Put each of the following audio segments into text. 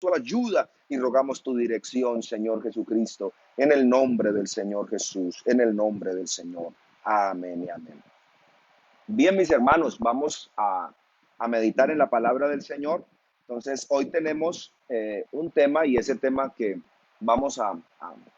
tu ayuda y rogamos tu dirección, Señor Jesucristo, en el nombre del Señor Jesús, en el nombre del Señor. Amén y amén. Bien, mis hermanos, vamos a meditar en la palabra del Señor. Entonces, hoy tenemos un tema y ese tema que vamos a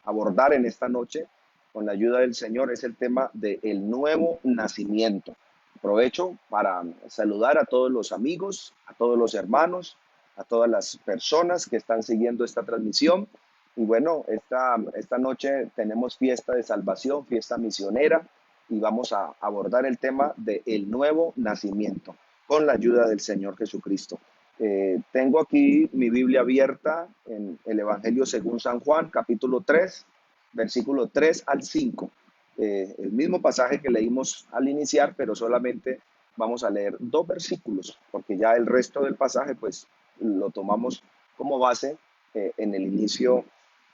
abordar en esta noche con la ayuda del Señor es el tema del nuevo nacimiento. Aprovecho para saludar a todos los amigos, a todos los hermanos, a todas las personas que están siguiendo esta transmisión. Y bueno, esta noche tenemos fiesta de salvación, fiesta misionera y vamos a abordar el tema del nuevo nacimiento con la ayuda del Señor Jesucristo. Tengo aquí mi Biblia abierta en el Evangelio según San Juan, capítulo 3, versículo 3 al 5. El mismo pasaje que leímos al iniciar, pero solamente vamos a leer dos versículos, porque ya el resto del pasaje pues lo tomamos como base en el inicio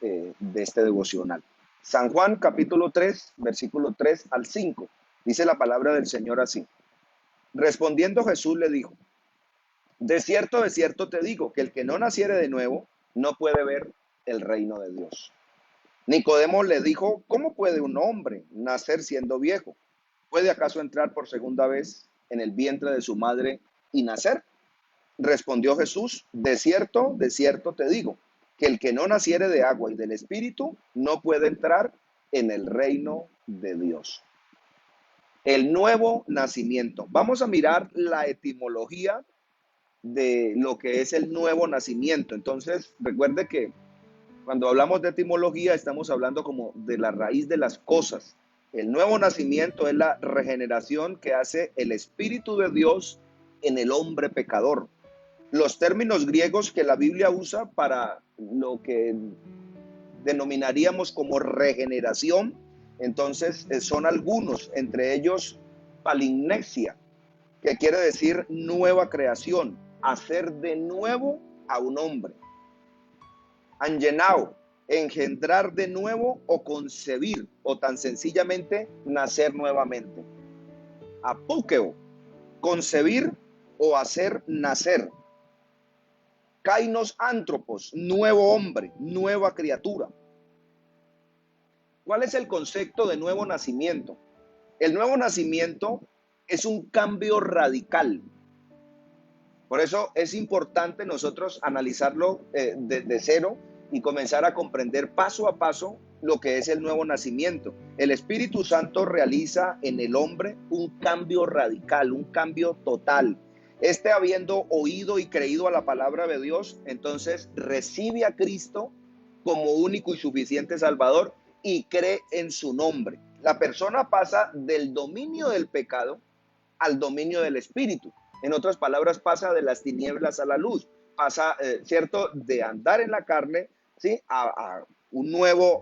de este devocional. San Juan capítulo 3, versículo 3 al 5. Dice la palabra del Señor así. Respondiendo Jesús le dijo, de cierto te digo, que el que no naciere de nuevo no puede ver el reino de Dios. Nicodemo le dijo, ¿cómo puede un hombre nacer siendo viejo? ¿Puede acaso entrar por segunda vez en el vientre de su madre y nacer? Respondió Jesús, de cierto te digo, que el que no naciere de agua y del Espíritu no puede entrar en el reino de Dios. El nuevo nacimiento. Vamos a mirar la etimología de lo que es el nuevo nacimiento. Entonces, recuerde que cuando hablamos de etimología estamos hablando como de la raíz de las cosas. El nuevo nacimiento es la regeneración que hace el Espíritu de Dios en el hombre pecador. Los términos griegos que la Biblia usa para lo que denominaríamos como regeneración, entonces son algunos, entre ellos palinexia, que quiere decir nueva creación, hacer de nuevo a un hombre. Angenao, engendrar de nuevo o concebir, o tan sencillamente nacer nuevamente. Apúqueo, concebir o hacer nacer. Kainos antropos, nuevo hombre, nueva criatura. ¿Cuál es el concepto de nuevo nacimiento? El nuevo nacimiento es un cambio radical. Por eso es importante nosotros analizarlo desde cero y comenzar a comprender paso a paso lo que es el nuevo nacimiento. El Espíritu Santo realiza en el hombre un cambio radical, un cambio total. Este, habiendo oído y creído a la palabra de Dios, entonces recibe a Cristo como único y suficiente Salvador y cree en su nombre. La persona pasa del dominio del pecado al dominio del Espíritu. En otras palabras, pasa de las tinieblas a la luz. Pasa, ¿cierto?, de andar en la carne, ¿sí?, a un nuevo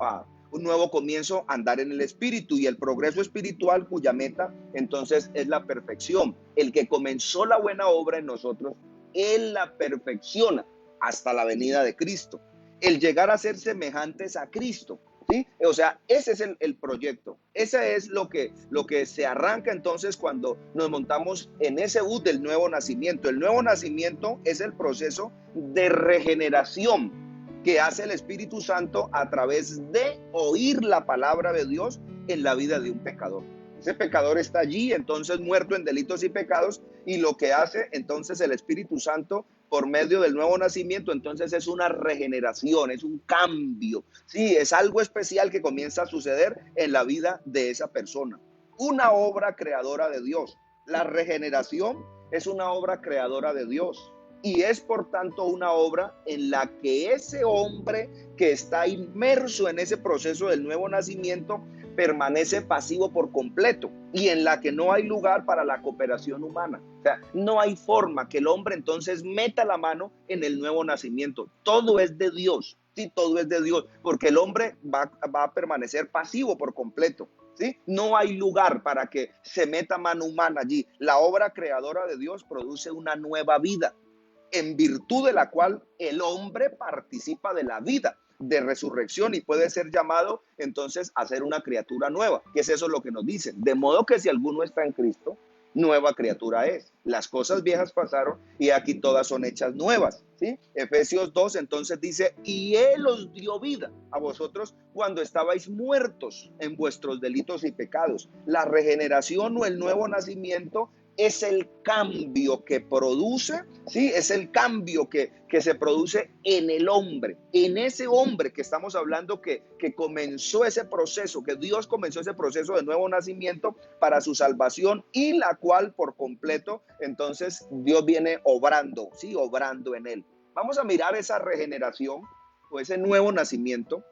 comienzo, andar en el Espíritu, y el progreso espiritual cuya meta entonces es la perfección. El que comenzó la buena obra en nosotros, Él la perfecciona hasta la venida de Cristo. El llegar a ser semejantes a Cristo, ¿sí? O sea, ese es el proyecto. Ese es lo que se arranca entonces cuando nos montamos en ese bus del nuevo nacimiento. El nuevo nacimiento es el proceso de regeneración que hace el Espíritu Santo a través de oír la palabra de Dios en la vida de un pecador. Ese pecador está allí, entonces muerto en delitos y pecados, y lo que hace entonces el Espíritu Santo por medio del nuevo nacimiento, entonces es una regeneración, es un cambio. Sí, es algo especial que comienza a suceder en la vida de esa persona. Una obra creadora de Dios. La regeneración es una obra creadora de Dios. Y es por tanto una obra en la que ese hombre que está inmerso en ese proceso del nuevo nacimiento permanece pasivo por completo, y en la que no hay lugar para la cooperación humana. O sea, no hay forma que el hombre entonces meta la mano en el nuevo nacimiento. Todo es de Dios, sí, todo es de Dios, porque el hombre va a permanecer pasivo por completo. ¿Sí? No hay lugar para que se meta mano humana allí. La obra creadora de Dios produce una nueva vida, en virtud de la cual el hombre participa de la vida de resurrección y puede ser llamado entonces a ser una criatura nueva, que es eso lo que nos dicen. De modo que si alguno está en Cristo, nueva criatura es. Las cosas viejas pasaron y aquí todas son hechas nuevas, ¿sí? Efesios 2 entonces dice, y Él os dio vida a vosotros cuando estabais muertos en vuestros delitos y pecados. La regeneración o el nuevo nacimiento es el cambio que produce, ¿sí? Es el cambio que se produce en el hombre, en ese hombre que estamos hablando que comenzó ese proceso, que Dios comenzó ese proceso de nuevo nacimiento para su salvación y la cual por completo, entonces Dios viene obrando, ¿sí? Obrando en él. Vamos a mirar esa regeneración o ese nuevo nacimiento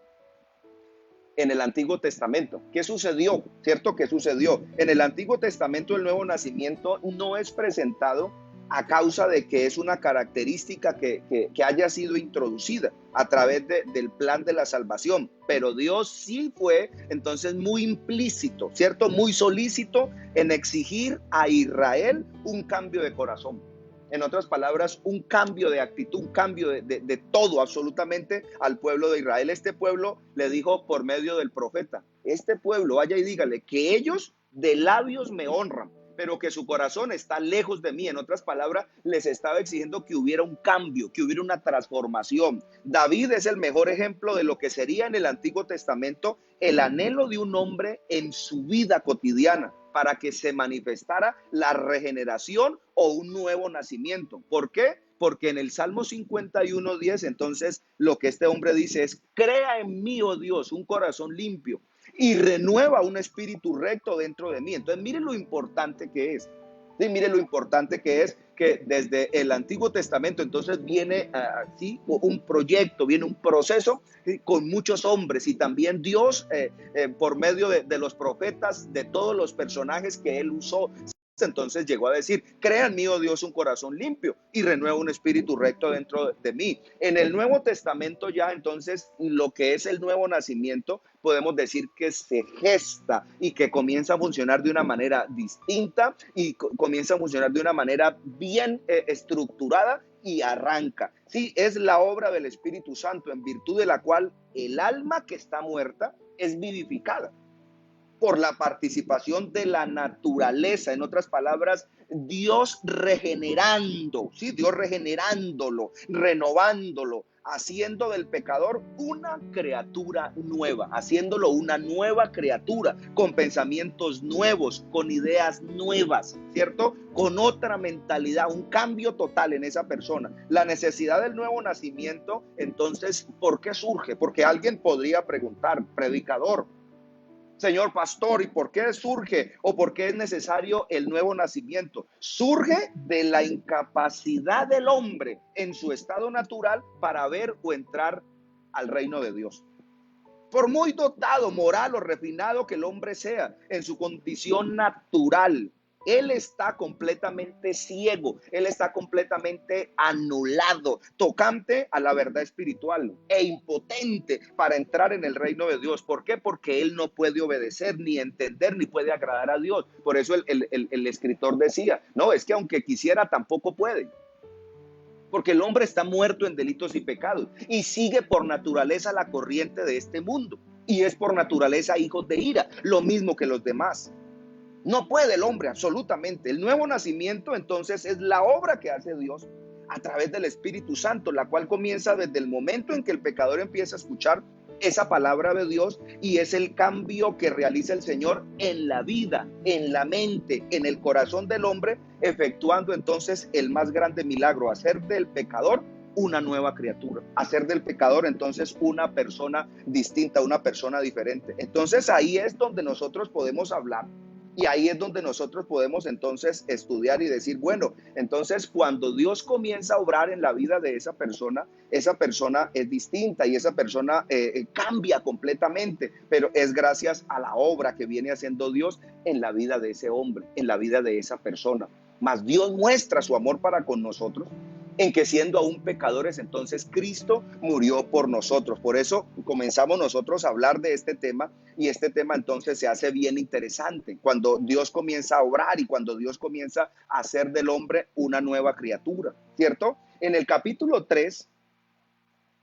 en el Antiguo Testamento. ¿Qué sucedió? ¿Cierto? ¿Qué sucedió? En el Antiguo Testamento el nuevo nacimiento no es presentado a causa de que es una característica que haya sido introducida a través del plan de la salvación, pero Dios sí fue entonces muy implícito, ¿cierto? Muy solícito en exigir a Israel un cambio de corazón. En otras palabras, un cambio de actitud, un cambio de todo absolutamente al pueblo de Israel. Este pueblo le dijo por medio del profeta, este pueblo, vaya y dígale que ellos de labios me honran, pero que su corazón está lejos de mí. En otras palabras, les estaba exigiendo que hubiera un cambio, que hubiera una transformación. David es el mejor ejemplo de lo que sería en el Antiguo Testamento el anhelo de un hombre en su vida cotidiana para que se manifestara la regeneración o un nuevo nacimiento. ¿Por qué? Porque en el Salmo 51:10, entonces lo que este hombre dice es, crea en mí, oh Dios, un corazón limpio y renueva un espíritu recto dentro de mí. Entonces, mire lo importante que es. Sí, mire lo importante que es que desde el Antiguo Testamento entonces viene ¿sí? un proyecto, viene un proceso ¿sí? con muchos hombres y también Dios por medio de los profetas, de todos los personajes que él usó. Entonces llegó a decir, crea en mí, oh Dios, un corazón limpio y renueva un espíritu recto dentro de mí. En el Nuevo Testamento ya entonces lo que es el nuevo nacimiento, podemos decir que se gesta y que comienza a funcionar de una manera distinta y comienza a funcionar de una manera bien estructurada y arranca. Sí, es la obra del Espíritu Santo en virtud de la cual el alma que está muerta es vivificada por la participación de la naturaleza. En otras palabras, Dios regenerando, ¿sí? Dios regenerándolo, renovándolo, haciendo del pecador una criatura nueva, haciéndolo una nueva criatura, con pensamientos nuevos, con ideas nuevas, ¿cierto? Con otra mentalidad, un cambio total en esa persona. La necesidad del nuevo nacimiento, entonces, ¿por qué surge? Porque alguien podría preguntar, predicador, señor pastor, ¿y por qué surge o por qué es necesario el nuevo nacimiento? Surge de la incapacidad del hombre en su estado natural para ver o entrar al reino de Dios. Por muy dotado, moral o refinado que el hombre sea en su condición natural, él está completamente ciego, él está completamente anulado, tocante a la verdad espiritual e impotente para entrar en el reino de Dios. ¿Por qué? Porque él no puede obedecer, ni entender, ni puede agradar a Dios. Por eso el escritor decía, no, es que aunque quisiera tampoco puede. Porque el hombre está muerto en delitos y pecados y sigue por naturaleza la corriente de este mundo. Y es por naturaleza hijo de ira, lo mismo que los demás. No puede el hombre, absolutamente. El nuevo nacimiento, entonces, es la obra que hace Dios a través del Espíritu Santo, la cual comienza desde el momento en que el pecador empieza a escuchar esa palabra de Dios y es el cambio que realiza el Señor en la vida, en la mente, en el corazón del hombre, efectuando entonces el más grande milagro, hacer del pecador una nueva criatura, hacer del pecador entonces una persona distinta, una persona diferente. Entonces ahí es donde nosotros podemos hablar. Y ahí es donde nosotros podemos entonces estudiar y decir, bueno, entonces cuando Dios comienza a obrar en la vida de esa persona es distinta y esa persona cambia completamente, pero es gracias a la obra que viene haciendo Dios en la vida de ese hombre, en la vida de esa persona. Mas Dios muestra su amor para con nosotros en que siendo aún pecadores, entonces Cristo murió por nosotros. Por eso comenzamos nosotros a hablar de este tema y este tema entonces se hace bien interesante cuando Dios comienza a obrar y cuando Dios comienza a hacer del hombre una nueva criatura, ¿cierto? En el capítulo 3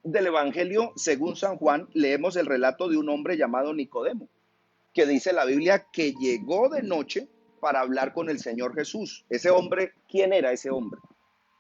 del Evangelio según San Juan leemos el relato de un hombre llamado Nicodemo, que dice la Biblia que llegó de noche para hablar con el Señor Jesús. Ese hombre, ¿quién era ese hombre?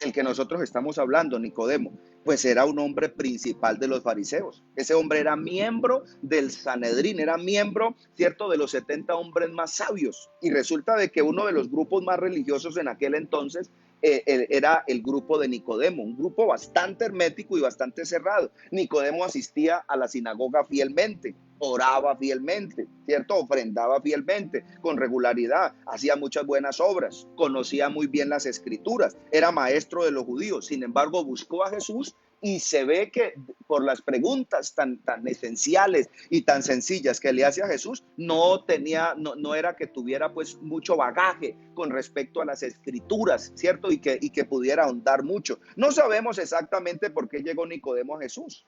El que nosotros estamos hablando, Nicodemo, pues era un hombre principal de los fariseos. Ese hombre era miembro del Sanedrín, era miembro, cierto, de los 70 hombres más sabios. Y resulta de que uno de los grupos más religiosos en aquel entonces era el grupo de Nicodemo, un grupo bastante hermético y bastante cerrado. Nicodemo asistía a la sinagoga fielmente, oraba fielmente, ¿cierto? Ofrendaba fielmente, con regularidad, hacía muchas buenas obras, conocía muy bien las escrituras, era maestro de los judíos. Sin embargo, buscó a Jesús y se ve que por las preguntas tan esenciales y tan sencillas que le hace a Jesús, no era que tuviera pues mucho bagaje con respecto a las escrituras, ¿cierto? Y que pudiera ahondar mucho. No sabemos exactamente por qué llegó Nicodemo a Jesús,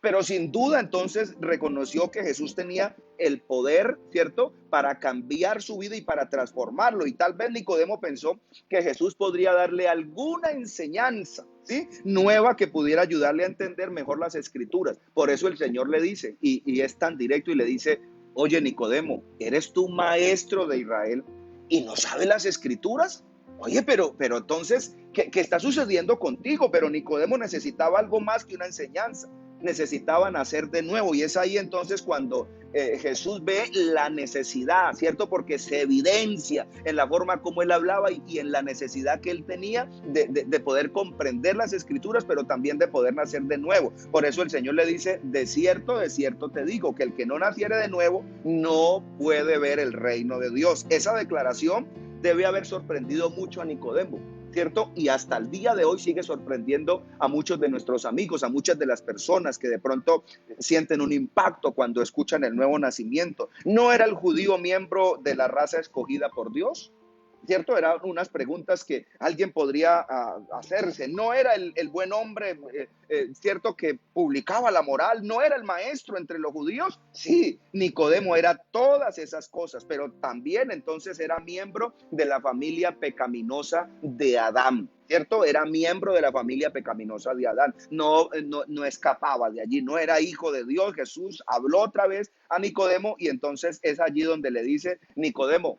pero sin duda entonces reconoció que Jesús tenía el poder, ¿cierto?, para cambiar su vida y para transformarlo. Y tal vez Nicodemo pensó que Jesús podría darle alguna enseñanza, ¿sí?, nueva que pudiera ayudarle a entender mejor las escrituras. Por eso el Señor le dice, y es tan directo y le dice: oye, Nicodemo, ¿eres tú maestro de Israel y no sabes las escrituras? Oye, pero entonces, ¿qué está sucediendo contigo? Pero Nicodemo necesitaba algo más que una enseñanza. Necesitaban nacer de nuevo, y es ahí entonces cuando Jesús ve la necesidad, ¿cierto? Porque se evidencia en la forma como él hablaba y en la necesidad que él tenía de poder comprender las escrituras, pero también de poder nacer de nuevo. Por eso el Señor le dice: de cierto te digo, que el que no naciere de nuevo no puede ver el reino de Dios. Esa declaración debe haber sorprendido mucho a Nicodemo, ¿cierto? Y hasta el día de hoy sigue sorprendiendo a muchos de nuestros amigos, a muchas de las personas que de pronto sienten un impacto cuando escuchan el nuevo nacimiento. ¿No era el judío miembro de la raza escogida por Dios? ¿Cierto? Eran unas preguntas que alguien podría hacerse. ¿No era el buen hombre, cierto, que publicaba la moral? ¿No era el maestro entre los judíos? Sí, Nicodemo era todas esas cosas, pero también entonces era miembro de la familia pecaminosa de Adán, ¿cierto? Era miembro de la familia pecaminosa de Adán. No escapaba de allí, no era hijo de Dios. Jesús habló otra vez a Nicodemo y entonces es allí donde le dice: Nicodemo,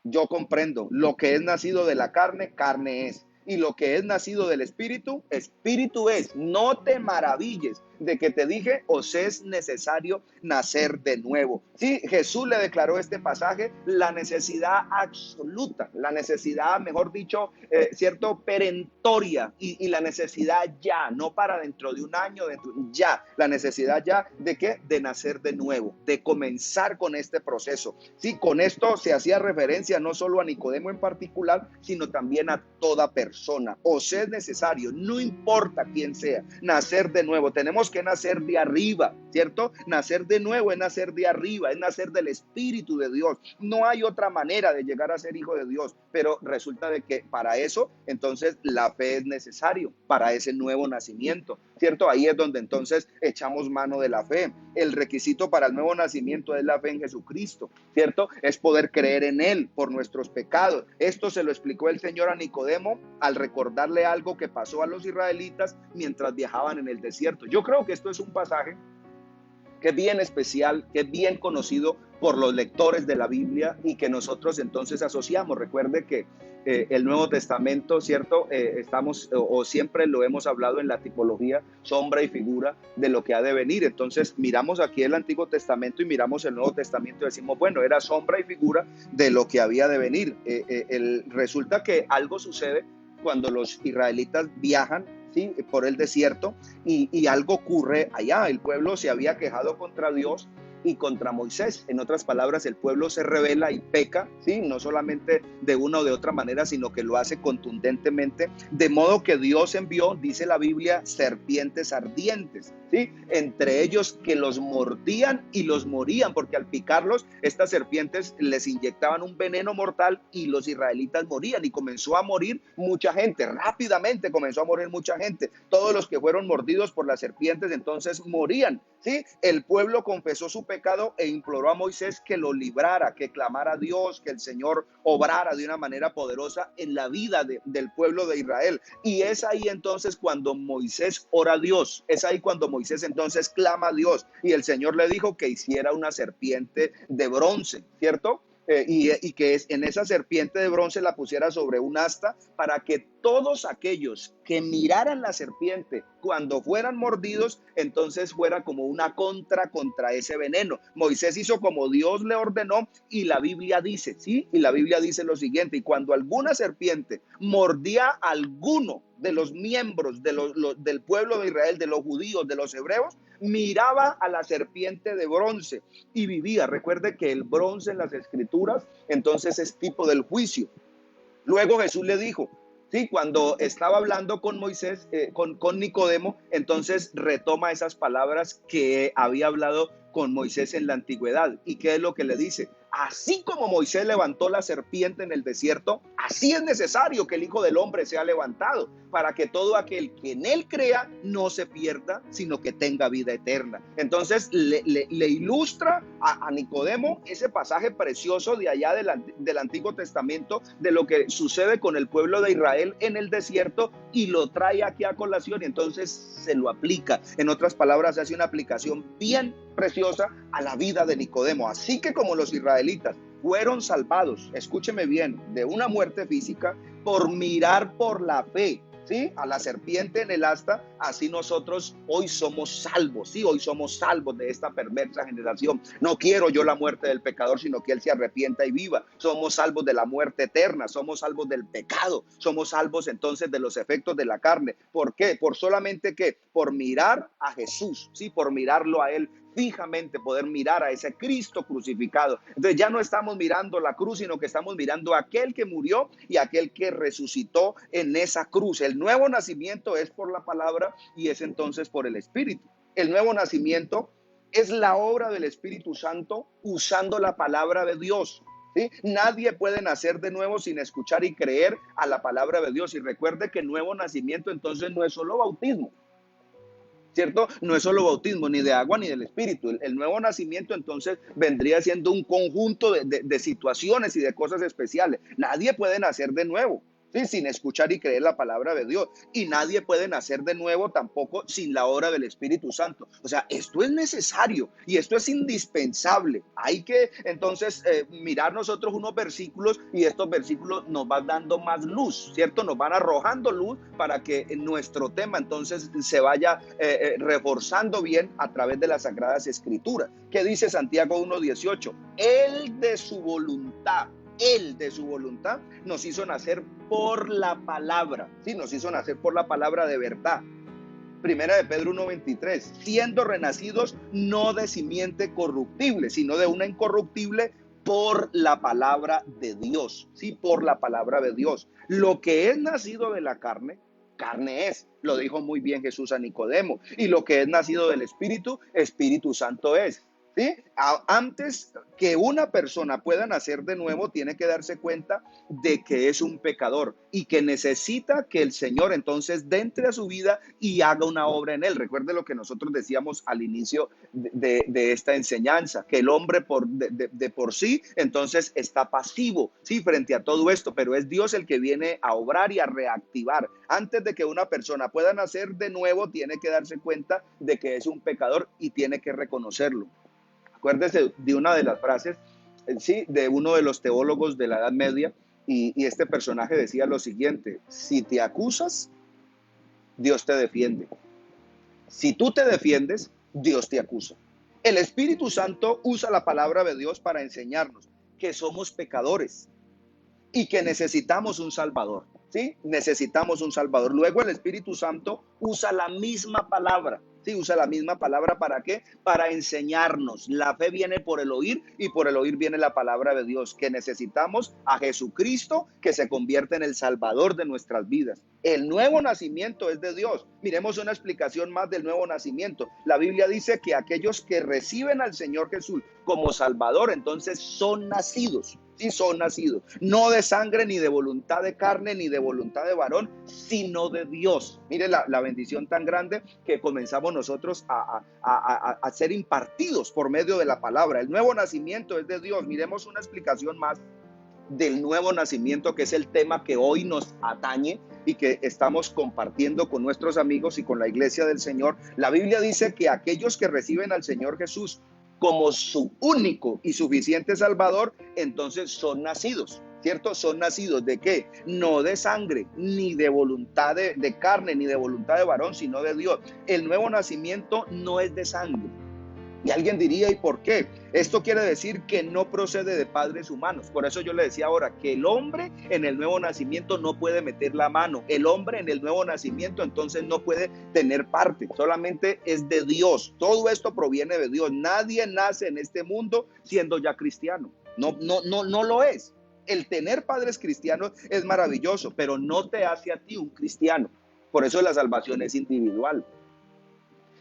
yo comprendo, lo que es nacido de la carne, carne es. Y lo que es nacido del espíritu, espíritu es. No te maravilles de que te dije: os es necesario nacer de nuevo. Sí, Jesús le declaró este pasaje la necesidad absoluta, la necesidad, mejor dicho, cierto, perentoria, y la necesidad ya, no para dentro de un año, ya, la necesidad ya de qué, de nacer de nuevo, de comenzar con este proceso. Sí, con esto se hacía referencia no solo a Nicodemo en particular, sino también a toda persona. Os es necesario, no importa quién sea, nacer de nuevo. Tenemos que nacer de arriba, ¿cierto? Nacer de nuevo es nacer de arriba, es nacer del Espíritu de Dios. No hay otra manera de llegar a ser hijo de Dios, pero resulta de que para eso, entonces, la fe es necesario, para ese nuevo nacimiento, ¿cierto? Ahí es donde entonces echamos mano de la fe. El requisito para el nuevo nacimiento es la fe en Jesucristo, ¿cierto? Es poder creer en Él por nuestros pecados. Esto se lo explicó el Señor a Nicodemo al recordarle algo que pasó a los israelitas mientras viajaban en el desierto. Yo creo que esto es un pasaje que es bien especial, que es bien conocido por los lectores de la Biblia y que nosotros entonces asociamos. Recuerde que el Nuevo Testamento, ¿cierto? Estamos o siempre lo hemos hablado en la tipología, sombra y figura de lo que ha de venir. Entonces miramos aquí el Antiguo Testamento y miramos el Nuevo Testamento y decimos: bueno, era sombra y figura de lo que había de venir. Resulta que algo sucede cuando los israelitas viajan, ¿sí?, por el desierto, y algo ocurre allá. El pueblo se había quejado contra Dios y contra Moisés. En otras palabras, el pueblo se rebela y peca, ¿sí?, no solamente de una o de otra manera, sino que lo hace contundentemente, de modo que Dios envió, dice la Biblia, serpientes ardientes, ¿sí?, entre ellos, que los mordían y los morían, porque al picarlos, estas serpientes les inyectaban un veneno mortal y los israelitas morían, y comenzó a morir mucha gente. Rápidamente comenzó a morir mucha gente. Todos los que fueron mordidos por las serpientes entonces morían, ¿sí? El pueblo confesó su pecado e imploró a Moisés que lo librara, que clamara a Dios, que el Señor obrara de una manera poderosa en la vida del pueblo de Israel. Y es ahí entonces cuando Moisés ora a Dios, es ahí cuando Moisés entonces clama a Dios, y el Señor le dijo que hiciera una serpiente de bronce, ¿cierto? y que en esa serpiente de bronce la pusiera sobre un asta para que todos aquellos que miraran la serpiente cuando fueran mordidos, entonces fuera como una contra ese veneno. Moisés hizo como Dios le ordenó y la Biblia dice, ¿sí? Y la Biblia dice lo siguiente: y cuando alguna serpiente mordía a alguno de los miembros del pueblo de Israel, de los judíos, de los hebreos, miraba a la serpiente de bronce y vivía. Recuerde que el bronce en las escrituras entonces es tipo del juicio. Luego Jesús le dijo, sí, cuando estaba hablando con Moisés, con Nicodemo, entonces retoma esas palabras que había hablado con Moisés en la antigüedad. ¿Y qué es lo que le dice? Así como Moisés levantó la serpiente en el desierto, así es necesario que el Hijo del Hombre sea levantado, para que todo aquel que en él crea no se pierda, sino que tenga vida eterna. Entonces le ilustra a Nicodemo ese pasaje precioso de allá del Antiguo Testamento, de lo que sucede con el pueblo de Israel en el desierto, y lo trae aquí a colación y entonces se lo aplica. En otras palabras, hace una aplicación bien preciosa a la vida de Nicodemo. Así que como los israelitas fueron salvados, escúcheme bien, de una muerte física por mirar por la fe, ¿sí?, a la serpiente en el asta, así nosotros hoy somos salvos, ¿sí? Hoy somos salvos de esta perversa generación. No quiero yo la muerte del pecador, sino que él se arrepienta y viva. Somos salvos de la muerte eterna, somos salvos del pecado, somos salvos entonces de los efectos de la carne. ¿Por qué? Por solamente que por mirar a Jesús, ¿sí? Por mirarlo a él fijamente, poder mirar a ese Cristo crucificado. Entonces ya no estamos mirando la cruz, sino que estamos mirando a aquel que murió y aquel que resucitó en esa cruz. El nuevo nacimiento es por la palabra y es entonces por el Espíritu. El nuevo nacimiento es la obra del Espíritu Santo usando la palabra de Dios, ¿sí? Nadie puede nacer de nuevo sin escuchar y creer a la palabra de Dios. Y recuerde que el nuevo nacimiento entonces no es solo bautismo, ¿cierto? No es solo bautismo, ni de agua ni del Espíritu. El nuevo nacimiento entonces vendría siendo un conjunto de situaciones y de cosas especiales. Nadie puede nacer de nuevo, ¿sí?, sin escuchar y creer la palabra de Dios. Y nadie puede nacer de nuevo tampoco sin la obra del Espíritu Santo. O sea, esto es necesario y esto es indispensable. Hay que entonces mirar nosotros unos versículos y estos versículos nos van dando más luz, ¿cierto? Nos van arrojando luz para que nuestro tema entonces se vaya reforzando bien a través de las Sagradas Escrituras. ¿Qué dice Santiago 1:18? Él de su voluntad nos hizo nacer por la palabra, ¿sí? Nos hizo nacer por la palabra de verdad. Primera de Pedro 1:23, siendo renacidos no de simiente corruptible, sino de una incorruptible, por la palabra de Dios, ¿sí? Por la palabra de Dios. Lo que es nacido de la carne, carne es, lo dijo muy bien Jesús a Nicodemo, y lo que es nacido del Espíritu, Espíritu Santo es. ¿Sí? Antes que una persona pueda nacer de nuevo, tiene que darse cuenta de que es un pecador y que necesita que el Señor entonces entre a su vida y haga una obra en él. Recuerde lo que nosotros decíamos al inicio de esta enseñanza, que el hombre de por sí entonces está pasivo, ¿sí?, frente a todo esto, pero es Dios el que viene a obrar y a reactivar. Antes de que una persona pueda nacer de nuevo, tiene que darse cuenta de que es un pecador y tiene que reconocerlo. Acuérdese de una de las frases, sí, de uno de los teólogos de la Edad Media, y este personaje decía lo siguiente: si te acusas, Dios te defiende. Si tú te defiendes, Dios te acusa. El Espíritu Santo usa la palabra de Dios para enseñarnos que somos pecadores y que necesitamos un Salvador, ¿sí? Necesitamos un Salvador. Luego el Espíritu Santo usa la misma palabra, ¿sí? Usa la misma palabra, ¿para qué? Para enseñarnos. La fe viene por el oír y por el oír viene la palabra de Dios, que necesitamos a Jesucristo, que se convierte en el Salvador de nuestras vidas. El nuevo nacimiento es de Dios. Miremos una explicación más del nuevo nacimiento. La Biblia dice que aquellos que reciben al Señor Jesús como Salvador, entonces son nacidos. Sí, son nacidos, no de sangre, ni de voluntad de carne, ni de voluntad de varón, sino de Dios. Mire la bendición tan grande que comenzamos nosotros a ser impartidos por medio de la palabra. El nuevo nacimiento es de Dios. Miremos una explicación más del nuevo nacimiento, que es el tema que hoy nos atañe y que estamos compartiendo con nuestros amigos y con la iglesia del Señor. La Biblia dice que aquellos que reciben al Señor Jesús como su único y suficiente Salvador, entonces son nacidos. ¿Cierto? Son nacidos ¿de qué? No de sangre, ni de voluntad de carne, ni de voluntad de varón, sino de Dios. El nuevo nacimiento no es de sangre. Y alguien diría, ¿y por qué? Esto quiere decir que no procede de padres humanos. Por eso yo le decía ahora que el hombre en el nuevo nacimiento no puede meter la mano. El hombre en el nuevo nacimiento entonces no puede tener parte. Solamente es de Dios. Todo esto proviene de Dios. Nadie nace en este mundo siendo ya cristiano. No lo es. El tener padres cristianos es maravilloso, pero no te hace a ti un cristiano. Por eso la salvación es individual.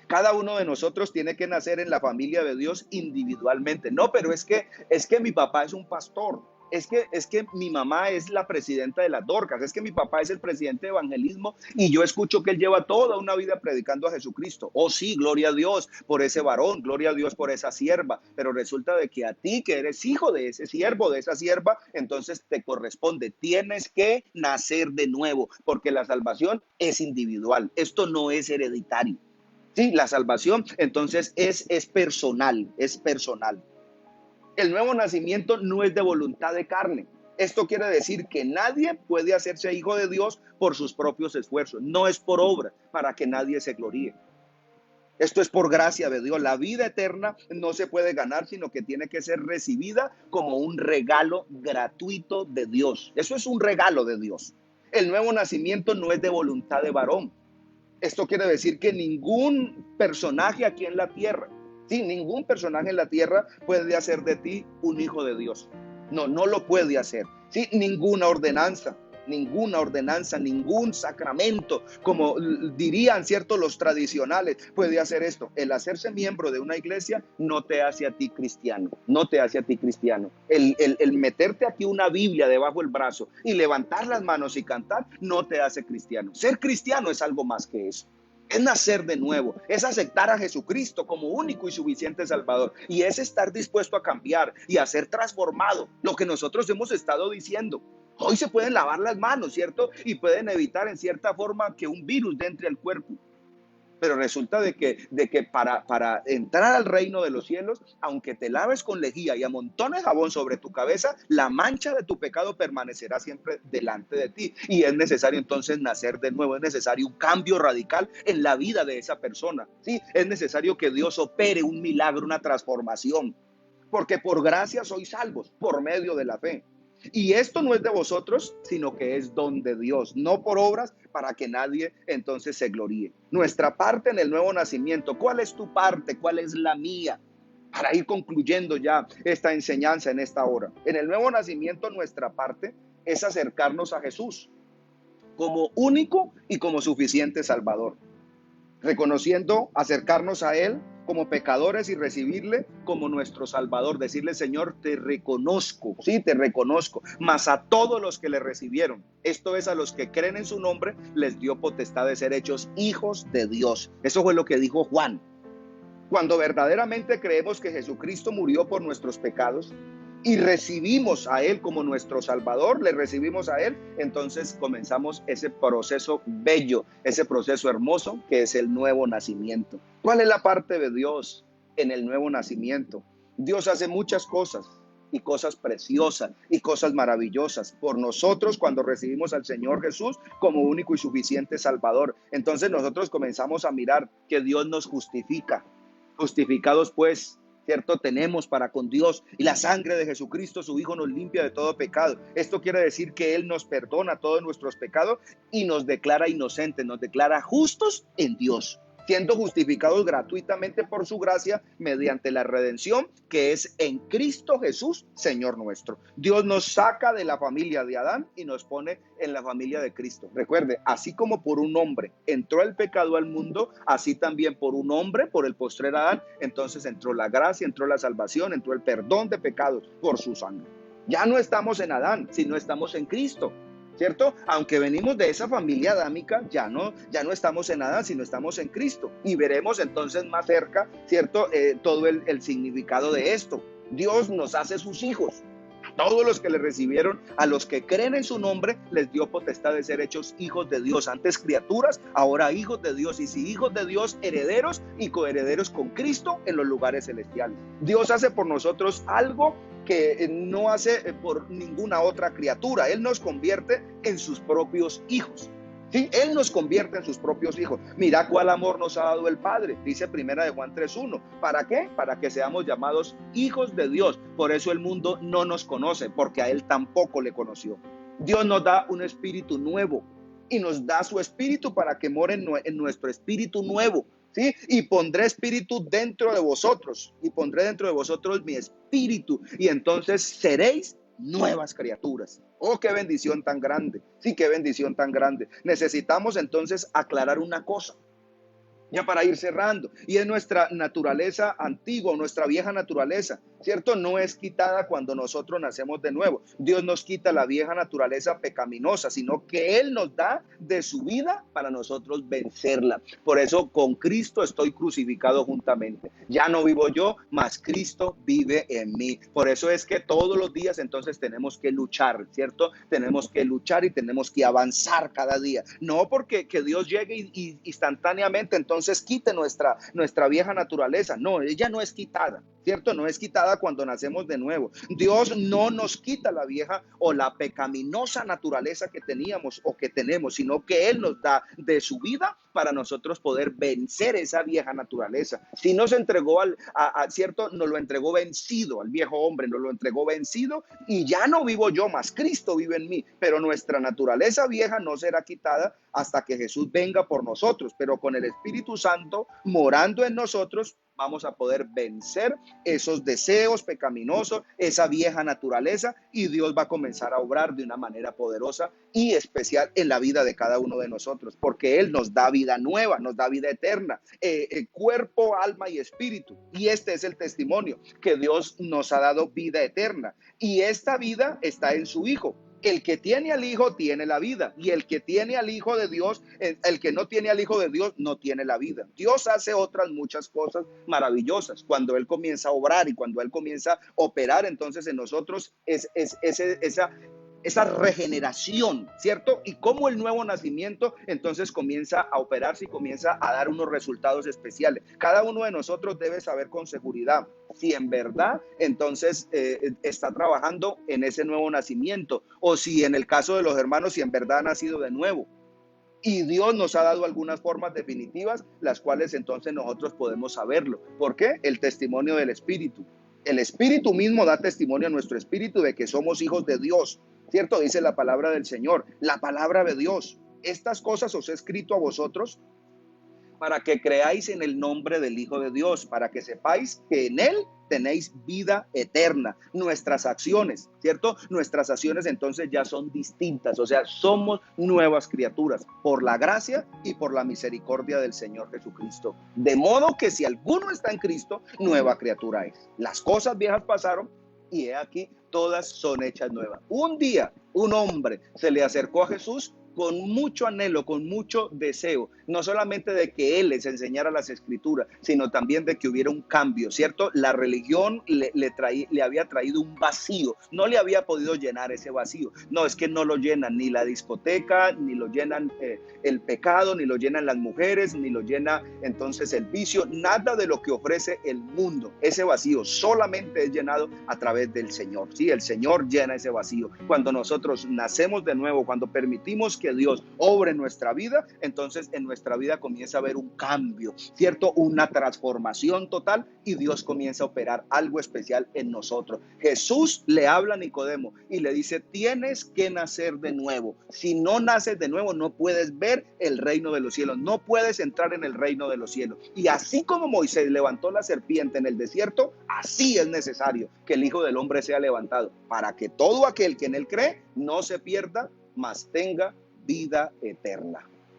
Cada uno de nosotros tiene que nacer en la familia de Dios individualmente. No, pero es que mi papá es un pastor. Es que mi mamá es la presidenta de las Dorcas. Es que mi papá es el presidente de evangelismo y yo escucho que él lleva toda una vida predicando a Jesucristo. Oh sí, gloria a Dios por ese varón, gloria a Dios por esa sierva. Pero resulta de que a ti, que eres hijo de ese siervo, de esa sierva, entonces te corresponde. Tienes que nacer de nuevo porque la salvación es individual. Esto no es hereditario. Sí, la salvación entonces es personal, es personal. El nuevo nacimiento no es de voluntad de carne. Esto quiere decir que nadie puede hacerse hijo de Dios por sus propios esfuerzos. No es por obra para que nadie se gloríe. Esto es por gracia de Dios. La vida eterna no se puede ganar, sino que tiene que ser recibida como un regalo gratuito de Dios. Eso es un regalo de Dios. El nuevo nacimiento no es de voluntad de varón. Esto quiere decir que ningún personaje aquí en la tierra, sí, ningún personaje en la tierra puede hacer de ti un hijo de Dios. No lo puede hacer. Sí, ninguna ordenanza, ningún sacramento, como dirían ciertos los tradicionales, puede hacer esto. El hacerse miembro de una iglesia no te hace a ti cristiano, no te hace a ti cristiano. El meterte aquí una Biblia debajo del brazo y levantar las manos y cantar no te hace cristiano. Ser cristiano es algo más que eso. Es nacer de nuevo, es aceptar a Jesucristo como único y suficiente Salvador, y es estar dispuesto a cambiar y a ser transformado, lo que nosotros hemos estado diciendo. Hoy se pueden lavar las manos, ¿cierto? Y pueden evitar en cierta forma que un virus entre al cuerpo. Pero resulta de que para entrar al reino de los cielos, aunque te laves con lejía y amontones jabón sobre tu cabeza, la mancha de tu pecado permanecerá siempre delante de ti. Y es necesario entonces nacer de nuevo, es necesario un cambio radical en la vida de esa persona. ¿Sí? Es necesario que Dios opere un milagro, una transformación. Porque por gracia sois salvos, por medio de la fe. Y esto no es de vosotros, sino que es don de Dios, no por obras para que nadie entonces se gloríe. Nuestra parte en el nuevo nacimiento, ¿cuál es tu parte? ¿Cuál es la mía? Para ir concluyendo ya esta enseñanza en esta hora. En el nuevo nacimiento nuestra parte es acercarnos a Jesús como único y como suficiente Salvador. Reconociendo, acercarnos a Él como pecadores y recibirle como nuestro Salvador, decirle: Señor, te reconozco, sí, te reconozco, mas a todos los que le recibieron, esto es, a los que creen en su nombre, les dio potestad de ser hechos hijos de Dios. Eso fue lo que dijo Juan. Cuando verdaderamente creemos que Jesucristo murió por nuestros pecados y recibimos a Él como nuestro Salvador, le recibimos a Él, entonces comenzamos ese proceso bello, ese proceso hermoso que es el nuevo nacimiento. ¿Cuál es la parte de Dios en el nuevo nacimiento? Dios hace muchas cosas y cosas preciosas y cosas maravillosas por nosotros cuando recibimos al Señor Jesús como único y suficiente Salvador. Entonces nosotros comenzamos a mirar que Dios nos justifica. Justificados pues, ¿cierto? Tenemos para con Dios, y la sangre de Jesucristo, su Hijo, nos limpia de todo pecado. Esto quiere decir que Él nos perdona todos nuestros pecados y nos declara inocentes, nos declara justos en Dios, siendo justificados gratuitamente por su gracia mediante la redención que es en Cristo Jesús, Señor nuestro. Dios nos saca de la familia de Adán y nos pone en la familia de Cristo. Recuerde, así como por un hombre entró el pecado al mundo, así también por un hombre, por el postrer Adán, entonces entró la gracia, entró la salvación, entró el perdón de pecados por su sangre. Ya no estamos en Adán, sino estamos en Cristo, ¿cierto? Aunque venimos de esa familia adámica, ya no estamos en Adán, sino estamos en Cristo. Y veremos entonces más cerca, ¿cierto? Todo el significado de esto. Dios nos hace sus hijos. todos los que le recibieron, a los que creen en su nombre, les dio potestad de ser hechos hijos de Dios. Antes criaturas, ahora hijos de Dios. Y si hijos de Dios, herederos y coherederos con Cristo en los lugares celestiales. Dios hace por nosotros algo que no hace por ninguna otra criatura. Él nos convierte en sus propios hijos. ¿Sí? Él nos convierte en sus propios hijos. Mira cuál amor nos ha dado el Padre, dice primera de Juan 3:1. ¿Para qué? Para que seamos llamados hijos de Dios. Por eso el mundo no nos conoce, porque a Él tampoco le conoció. Dios nos da un espíritu nuevo y nos da su espíritu para que more en nuestro espíritu nuevo. ¿Sí? Y pondré espíritu dentro de vosotros, y pondré dentro de vosotros mi espíritu, y entonces seréis nuevas criaturas. Oh, qué bendición tan grande. Sí, qué bendición tan grande. Necesitamos entonces aclarar una cosa, ya para ir cerrando, y es nuestra naturaleza antigua, nuestra vieja naturaleza, ¿cierto? No es quitada cuando nosotros nacemos de nuevo. Dios nos quita la vieja naturaleza pecaminosa, sino que Él nos da de su vida para nosotros vencerla. Por eso con Cristo estoy crucificado juntamente. Ya no vivo yo, mas Cristo vive en mí. Por eso es que todos los días entonces tenemos que luchar, ¿cierto? Tenemos que luchar y tenemos que avanzar cada día. No porque que Dios llegue y instantáneamente entonces quite nuestra vieja naturaleza. No, ella no es quitada, ¿cierto? No es quitada cuando nacemos de nuevo. Dios no nos quita la vieja o la pecaminosa naturaleza que teníamos o que tenemos, sino que Él nos da de su vida para nosotros poder vencer esa vieja naturaleza. Si nos entregó ¿cierto? Nos lo entregó vencido al viejo hombre, nos lo entregó vencido y ya no vivo yo, más Cristo vive en mí. Pero nuestra naturaleza vieja no será quitada hasta que Jesús venga por nosotros, pero con el Espíritu Santo morando en nosotros, vamos a poder vencer esos deseos pecaminosos, esa vieja naturaleza, y Dios va a comenzar a obrar de una manera poderosa y especial en la vida de cada uno de nosotros, porque Él nos da vida nueva, nos da vida eterna, cuerpo, alma y espíritu. Y este es el testimonio, que Dios nos ha dado vida eterna, y esta vida está en su Hijo. El que tiene al Hijo tiene la vida, y el que tiene al Hijo de Dios, el que no tiene al Hijo de Dios no tiene la vida. Dios hace otras muchas cosas maravillosas cuando Él comienza a obrar y cuando Él comienza a operar entonces en nosotros esa regeneración, ¿cierto? Y cómo el nuevo nacimiento entonces comienza a operarse y comienza a dar unos resultados especiales. Cada uno de nosotros debe saber con seguridad si en verdad entonces está trabajando en ese nuevo nacimiento, o si en el caso de los hermanos, si en verdad ha nacido de nuevo. Y Dios nos ha dado algunas formas definitivas, las cuales entonces nosotros podemos saberlo. ¿Por qué? El testimonio del Espíritu. El Espíritu mismo da testimonio a nuestro espíritu de que somos hijos de Dios, ¿cierto? Dice la palabra del Señor, la palabra de Dios. Estas cosas os he escrito a vosotros para que creáis en el nombre del Hijo de Dios, para que sepáis que en Él tenéis vida eterna. Nuestras acciones, ¿cierto? Nuestras acciones entonces ya son distintas, o sea, somos nuevas criaturas por la gracia y por la misericordia del Señor Jesucristo. De modo que si alguno está en Cristo, nueva criatura es. Las cosas viejas pasaron y he aquí, todas son hechas nuevas. Un día, un hombre se le acercó a Jesús con mucho anhelo, con mucho deseo, no solamente de que Él les enseñara las Escrituras, sino también de que hubiera un cambio, ¿cierto? La religión le había traído un vacío, no le había podido llenar ese vacío. No, es que no lo llenan ni la discoteca, ni lo llenan el pecado, ni lo llenan las mujeres, ni lo llena entonces el vicio, nada de lo que ofrece el mundo. Ese vacío solamente es llenado a través del Señor, ¿sí? El Señor llena ese vacío. Cuando nosotros nacemos de nuevo, cuando permitimos que Dios obre en nuestra vida, entonces en nuestra vida comienza a haber un cambio, ¿cierto? Una transformación total y Dios comienza a operar algo especial en nosotros. Jesús le habla a Nicodemo y le dice, tienes que nacer de nuevo. Si no naces de nuevo, no puedes ver el reino de los cielos, no puedes entrar en el reino de los cielos. Y así como Moisés levantó la serpiente en el desierto, así es necesario que el Hijo del Hombre sea levantado, para que todo aquel que en él cree no se pierda, mas tenga vida eterna.